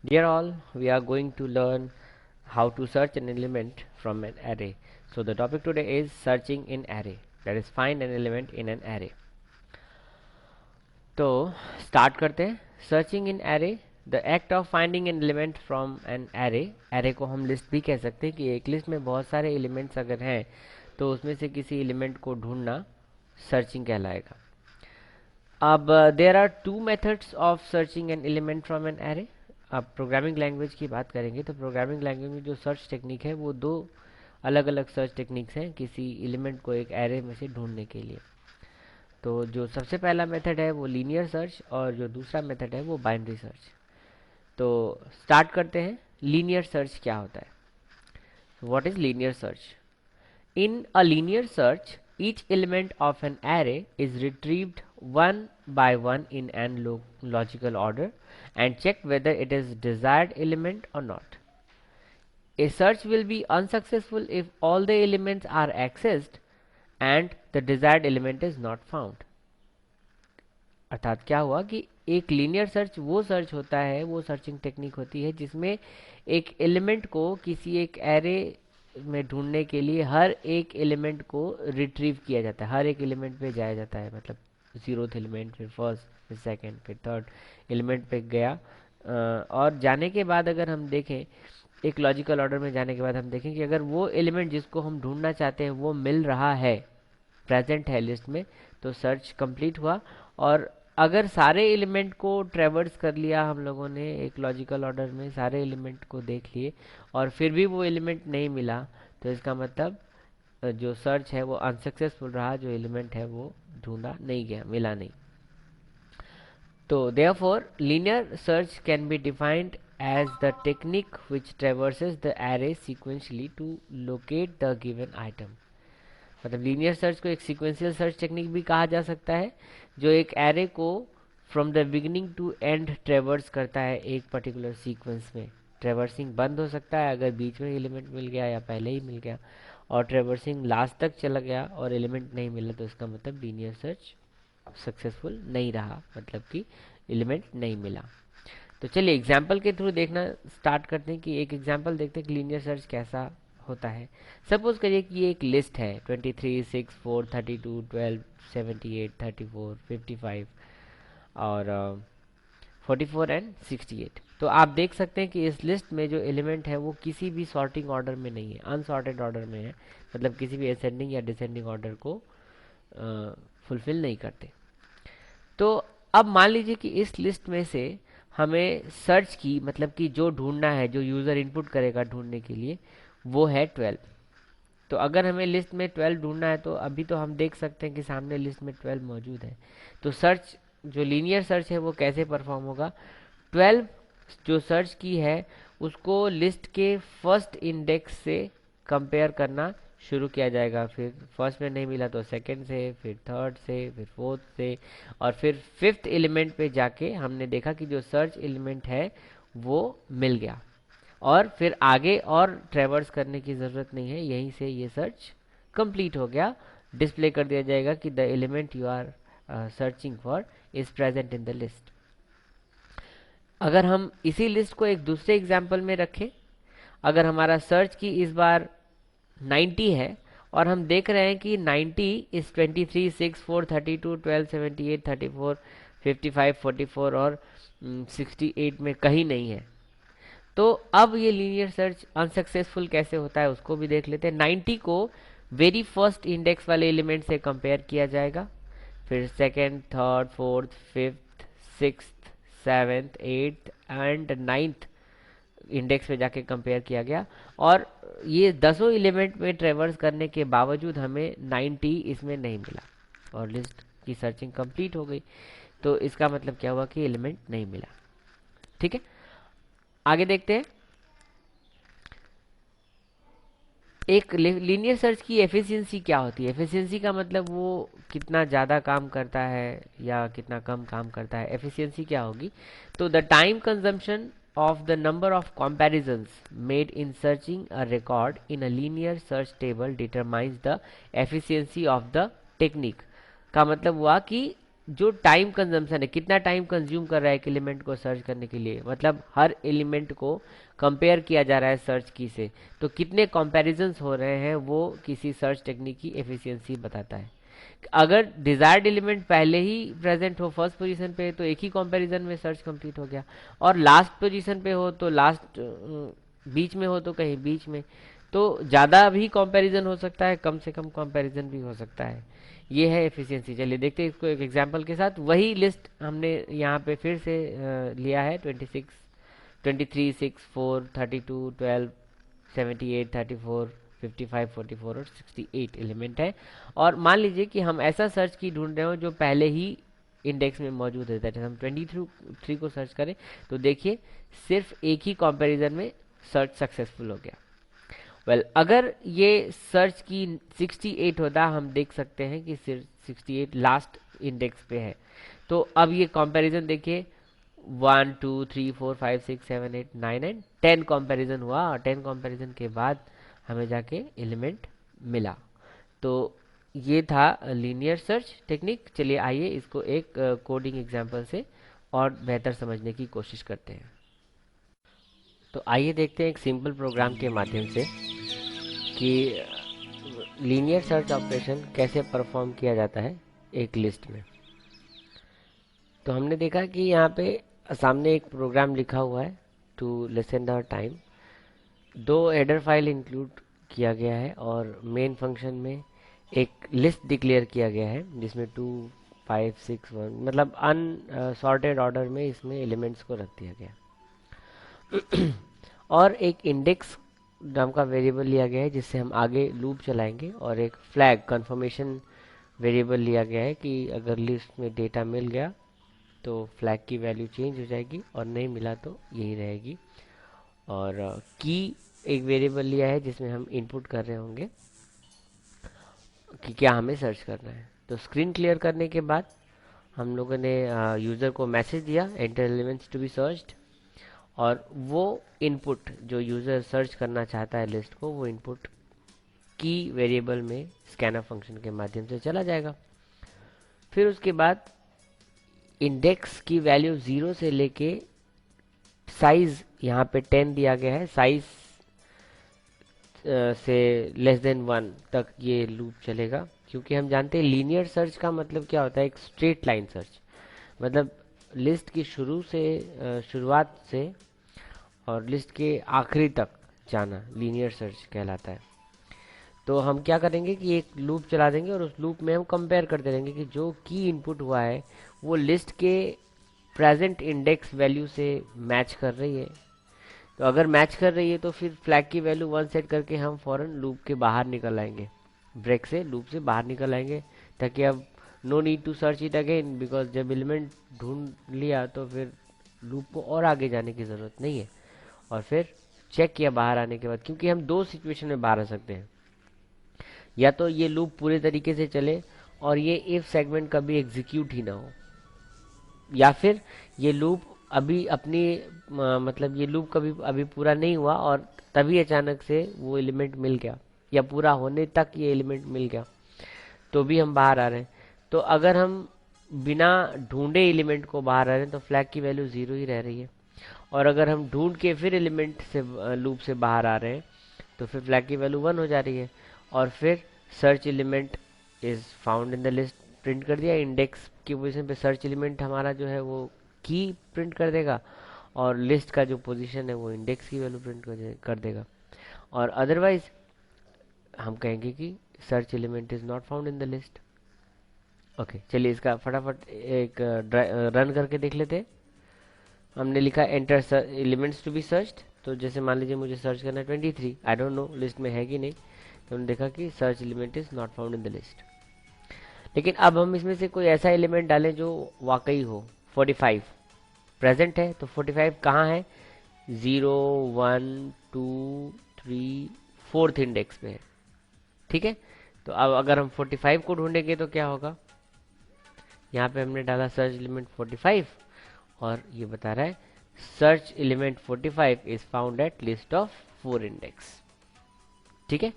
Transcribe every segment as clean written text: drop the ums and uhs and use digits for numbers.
Dear all, we are going to learn how to search an element from an array. So the topic today is searching in array, that is find an element in an array. तो start करते हैं. Searching in array, the act of finding N element from an array. Array को हम list भी कह सकते हैं कि एक लिस्ट में बहुत सारे एलिमेंट्स अगर हैं तो उसमें से किसी एलिमेंट को ढूंढना सर्चिंग कहलाएगा. अब there are two methods of searching an element from an array. अब प्रोग्रामिंग लैंग्वेज की बात करेंगे तो प्रोग्रामिंग लैंग्वेज में जो सर्च टेक्निक है वो दो अलग अलग सर्च टेक्निक्स हैं किसी एलिमेंट को एक एरे में से ढूंढने के लिए. तो जो सबसे पहला मेथड है वो लीनियर सर्च और जो दूसरा मेथड है वो बाइनरी सर्च. तो स्टार्ट करते हैं. लीनियर सर्च क्या होता है? What is linear search? In a linear search each element of an array is retrieved one by one in an logical order and checked whether it is desired element or not. A search will be unsuccessful if all the elements are accessed and the desired element is not found. अर्थात क्या हुआ कि एक linear search वो search होता है, वो searching technique होती है जिसमें एक एलिमेंट को किसी एक एरे में ढूंढने के लिए हर एक एलिमेंट को रिट्रीव किया जाता है, हर एक एलिमेंट पे जाया जाता है. मतलब जीरोथ एलिमेंट, फिर फर्स्ट, फिर सेकंड, फिर थर्ड एलिमेंट पे गया. और जाने के बाद अगर हम देखें एक लॉजिकल ऑर्डर में जाने के बाद हम देखें कि अगर वो एलिमेंट जिसको हम ढूंढना चाहते हैं वो मिल रहा है, प्रेजेंट है लिस्ट में, तो सर्च कंप्लीट हुआ. और अगर सारे एलिमेंट को ट्रेवर्स कर लिया हम लोगों ने एक लॉजिकल ऑर्डर में, सारे एलिमेंट को देख लिए और फिर भी वो एलिमेंट नहीं मिला, तो इसका मतलब जो सर्च है वो अनसक्सेसफुल रहा, जो एलिमेंट है वो ढूंढा नहीं गया, मिला नहीं. तो therefore linear search can be defined as the technique which traverses the array sequentially to locate the given item. मतलब लीनियर सर्च को एक सीक्वेंशियल सर्च टेक्निक भी कहा जा सकता है जो एक एरे को from the beginning to end traverse करता है एक पर्टिकुलर सीक्वेंस में. ट्रेवर्सिंग बंद हो सकता है अगर बीच में एलिमेंट मिल गया या पहले ही मिल गया, और ट्रेवर्सिंग लास्ट तक चला गया और एलिमेंट नहीं मिला, तो इसका मतलब लीनियर सर्च सक्सेसफुल नहीं रहा, मतलब कि एलिमेंट नहीं मिला. तो चलिए एग्जाम्पल के थ्रू देखना स्टार्ट करते हैं कि एक एग्जाम्पल देखते हैं कि लीनियर सर्च कैसा होता है. सपोज करिए कि ये एक लिस्ट है 23, 6, 4, 32, 12, 78, 34, 55 और 44 एंड 68. तो आप देख सकते हैं कि इस लिस्ट में जो एलिमेंट है वो किसी भी सॉर्टिंग ऑर्डर में नहीं है, अनसॉर्टेड ऑर्डर में है, मतलब किसी भी असेंडिंग या डिसेंडिंग ऑर्डर को फुलफिल नहीं करते. तो अब मान लीजिए कि इस लिस्ट में से हमें सर्च की, मतलब कि जो ढूंढना है, जो यूज़र इनपुट करेगा ढूंढने के लिए, वो है 12. तो अगर हमें लिस्ट में 12 ढूंढना है तो अभी तो हम देख सकते हैं कि सामने लिस्ट में 12 मौजूद है. तो सर्च, जो लीनियर सर्च है वो कैसे परफॉर्म होगा? 12 जो सर्च की है उसको लिस्ट के फर्स्ट इंडेक्स से कंपेयर करना शुरू किया जाएगा. फिर फर्स्ट में नहीं मिला तो सेकंड से, फिर थर्ड से, फिर फोर्थ से, और फिर फिफ्थ एलिमेंट पे जाके हमने देखा कि जो सर्च एलिमेंट है वो मिल गया, और फिर आगे और ट्रेवर्स करने की ज़रूरत नहीं है, यहीं से ये सर्च कंप्लीट हो गया. डिस्प्ले कर दिया जाएगा कि the element you are searching for is present in the list. अगर हम इसी लिस्ट को एक दूसरे एग्जाम्पल में रखें, अगर हमारा सर्च की इस बार 90 है और हम देख रहे हैं कि 90 इस 23, 6, 4, 32, 12, 78, 34, 55, 44 और 68 में कहीं नहीं है, तो अब ये लीनियर सर्च अनसक्सेसफुल कैसे होता है उसको भी देख लेते हैं. 90 को वेरी फर्स्ट इंडेक्स वाले एलिमेंट से कंपेयर किया जाएगा, फिर second, third, fourth, fifth, sixth, seventh, eighth and ninth index पे जाके कंपेयर किया गया, और ये दसों एलिमेंट में ट्रेवर्स करने के बावजूद हमें 90 इसमें नहीं मिला और लिस्ट की सर्चिंग कंप्लीट हो गई. तो इसका मतलब क्या हुआ कि एलिमेंट नहीं मिला. ठीक है, आगे देखते हैं. एक लीनियर सर्च की एफिशिएंसी क्या होती है? एफिशिएंसी का मतलब वो कितना ज़्यादा काम करता है या कितना कम काम करता है. एफिशिएंसी क्या होगी? तो the time consumption of the number of comparisons made in searching a record in a linear search table determines the efficiency of the technique. का मतलब हुआ कि जो टाइम कंजम्पशन है, कितना टाइम कंज्यूम कर रहा है एक एलिमेंट को सर्च करने के लिए, मतलब हर एलिमेंट को कंपेयर किया जा रहा है सर्च की से, तो कितने कंपैरिजंस हो रहे हैं वो किसी सर्च टेक्निक की एफिशिएंसी बताता है। अगर डिजायर्ड एलिमेंट पहले ही प्रेजेंट हो फर्स्ट पोजीशन पे तो एक ही कंपैरिजन में सर्च कंप्लीट हो गया, और लास्ट पोजीशन पे हो तो लास्ट, बीच में हो तो कहीं बीच में, तो ज़्यादा भी कंपैरिजन हो सकता है, कम से कम कंपैरिजन भी हो सकता है। ये है एफिशिएंसी। चलिए देखते हैं इसको एक एग्जांपल के साथ। वही लिस्ट हमने यहाँ पे फिर से लिया है, 26, 23, 6, 4, 32, 12, 78, 34, 55, 44 और 68 एलिमेंट है। और मान लीजिए कि हम ऐसा सर्च की ढूंढ रहे हो जो पहले ही इंडेक्स में मौजूद है, दैट हम 23 को सर्च करें तो देखिए सिर्फ एक ही कंपैरिजन में सर्च सक्सेसफुल हो गया। अगर ये सर्च की 68 होता, हम देख सकते हैं कि सिर्फ 68 लास्ट इंडेक्स पे है। तो अब ये कंपैरिजन देखिए, 1, 2, 3, 4, 5, 6, 7, 8, 9 एंड 10 कंपैरिजन हुआ, और 10 कंपैरिजन के बाद हमें जाके एलिमेंट मिला। तो ये था लीनियर सर्च टेक्निक। चलिए आइए इसको एक कोडिंग एग्जांपल से और बेहतर समझने की कोशिश करते हैं। तो आइए देखते हैं एक सिंपल प्रोग्राम के माध्यम से कि लीनियर सर्च ऑपरेशन कैसे परफॉर्म किया जाता है एक लिस्ट में। तो हमने देखा कि यहाँ पे सामने एक प्रोग्राम लिखा हुआ है टू लेसन द टाइम। दो हेडर फाइल इंक्लूड किया गया है और मेन फंक्शन में एक लिस्ट डिक्लेयर किया गया है जिसमें 2, 5, 6, 1 मतलब अनसॉर्टेड ऑर्डर में इसमें एलिमेंट्स को रख दिया गया। और एक इंडेक्स नाम का वेरिएबल लिया गया है जिससे हम आगे लूप चलाएंगे, और एक फ्लैग कंफर्मेशन वेरिएबल लिया गया है कि अगर लिस्ट में डेटा मिल गया तो फ्लैग की वैल्यू चेंज हो जाएगी और नहीं मिला तो यही रहेगी। और की एक वेरिएबल लिया है जिसमें हम इनपुट कर रहे होंगे कि क्या हमें सर्च करना है। तो स्क्रीन क्लियर करने के बाद हम लोगों ने यूज़र को मैसेज दिया enter elements to be searched, और वो इनपुट जो यूज़र सर्च करना चाहता है लिस्ट को, वो इनपुट की वेरिएबल में स्कैनर फंक्शन के माध्यम से चला जाएगा। फिर उसके बाद इंडेक्स की वैल्यू 0 से लेके साइज यहाँ पे 10 दिया गया है, साइज से लेस देन 1 तक ये लूप चलेगा, क्योंकि हम जानते हैं लीनियर सर्च का मतलब क्या होता है, एक स्ट्रेट लाइन सर्च, मतलब लिस्ट की शुरुआत से और लिस्ट के आखिरी तक जाना लीनियर सर्च कहलाता है। तो हम क्या करेंगे कि एक लूप चला देंगे और उस लूप में हम कंपेयर करते रहेंगे कि जो की इनपुट हुआ है वो लिस्ट के प्रेजेंट इंडेक्स वैल्यू से मैच कर रही है। तो अगर मैच कर रही है तो फिर फ्लैग की वैल्यू 1 सेट करके हम फौरन लूप के बाहर निकल आएंगे, ब्रेक से लूप से बाहर निकल आएंगे, ताकि अब no need to search it again, because जब एलिमेंट ढूंढ लिया तो फिर लूप को और आगे जाने की ज़रूरत नहीं है। और फिर चेक किया बाहर आने के बाद, क्योंकि हम दो सिचुएशन में बाहर आ सकते हैं, या तो ये लूप पूरे तरीके से चले और ये इफ सेगमेंट कभी एग्जीक्यूट ही ना हो, या फिर ये लूप अभी अपनी मतलब ये लूप कभी अभी पूरा नहीं हुआ और तभी अचानक से वो एलिमेंट मिल गया, या पूरा होने तक ये एलिमेंट मिल गया, तो भी हम बाहर आ रहे हैं। तो अगर हम बिना ढूंढे एलिमेंट को बाहर आ रहे हैं तो फ्लैग की वैल्यू 0 ही रह रही है, और अगर हम ढूंढ के फिर एलिमेंट से लूप से बाहर आ रहे हैं तो फिर फ्लैग की वैल्यू 1 हो जा रही है, और फिर search element is found in the list print कर दिया, इंडेक्स की पोजीशन पे सर्च एलिमेंट हमारा जो है वो की प्रिंट कर देगा, और लिस्ट का जो पोजीशन है वो इंडेक्स की वैल्यू प्रिंट कर देगा। और अदरवाइज हम कहेंगे कि search element is not found in the list. Okay, चलिए इसका फटाफट एक रन करके देख लेते हैं। हमने लिखा enter elements to be searched, तो जैसे मान लीजिए मुझे सर्च करना है 23, आई डोंट नो लिस्ट में है कि नहीं, तो हमने देखा कि search element is not found in the list. लेकिन अब हम इसमें से कोई ऐसा एलिमेंट डालें जो वाकई हो, 45 प्रेजेंट है, तो 45 कहाँ है, 0, 1, 2, 3, 4th इंडेक्स पे है। ठीक है, तो अब अगर हम 45 को ढूंढेंगे तो क्या होगा, यहाँ पे हमने डाला सर्च एलिमेंट 45 और ये बता रहा है search element 45 is found at least of 4 index. ठीक है,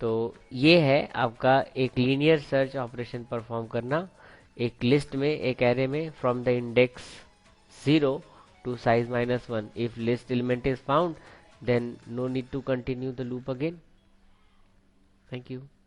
तो ये है आपका एक लीनियर सर्च ऑपरेशन परफॉर्म करना, एक लिस्ट में, एक एरे में, from the index 0 to size -1. If list element is found, then no need to continue the loop again. Thank you.